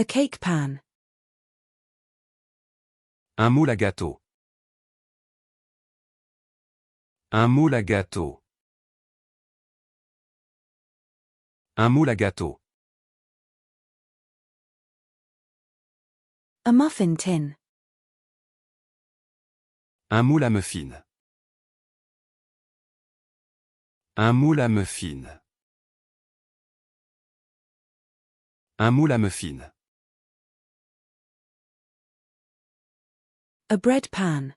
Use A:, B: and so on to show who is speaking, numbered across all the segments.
A: A cake pan.
B: Un moule à gâteau. Un moule à gâteau. Un moule à gâteau.
A: A muffin tin.
B: Un moule à muffins. Un moule à muffins. Un moule à muffins.
A: A bread pan.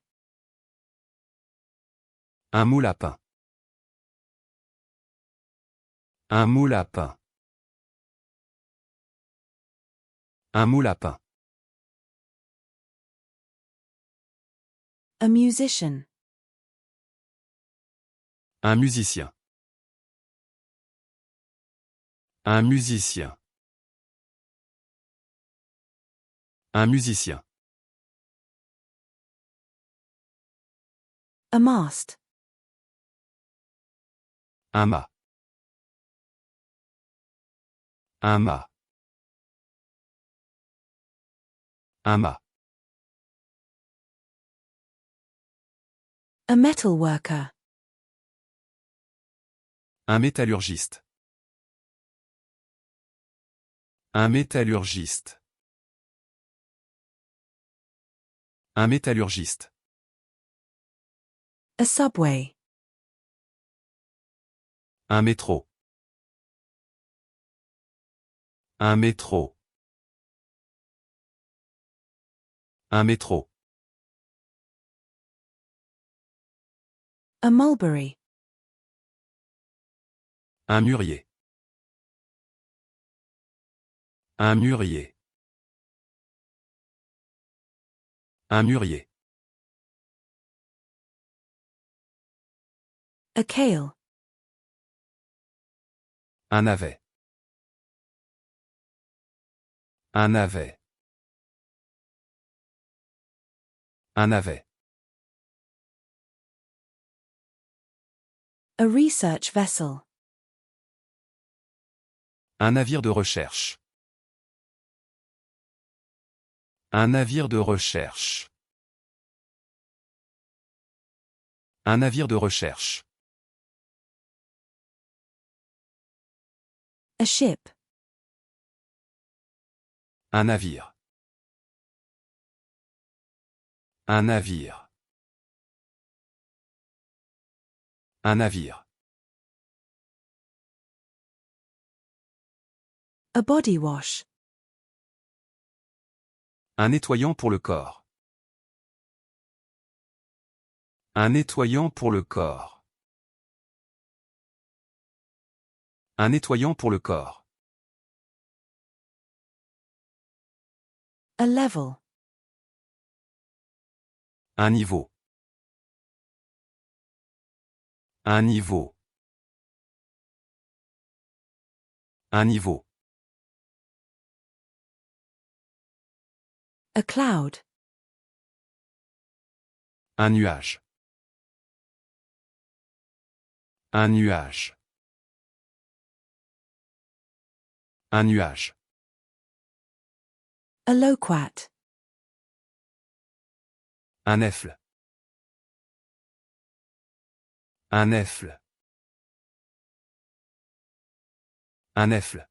B: Un moule à pain. Un moule à pain. Un moule à pain.
A: A musician.
B: Un musicien. Un musicien. Un musicien.
A: A mast.
B: Un mât. Un mât. Un mât.
A: A metal worker.
B: Un métallurgiste. Un métallurgiste. Un métallurgiste.
A: A subway.
B: Un métro. Un métro. Un métro.
A: A mulberry.
B: Un mûrier. Un mûrier. Un mûrier.
A: A kale.
B: Un navet. Un navet. Un navet.
A: A research vessel.
B: Un navire de recherche. Un navire de recherche. Un navire de recherche.
A: A ship.
B: Un navire. Un navire. Un navire.
A: A body wash.
B: Un nettoyant pour le corps. Un nettoyant pour le corps. Un nettoyant pour le corps.
A: A level.
B: Un niveau. Un niveau. Un niveau.
A: A cloud.
B: Un nuage. Un nuage. Un nuage.
A: A loquat.
B: Un effle. Un effle. Un effle.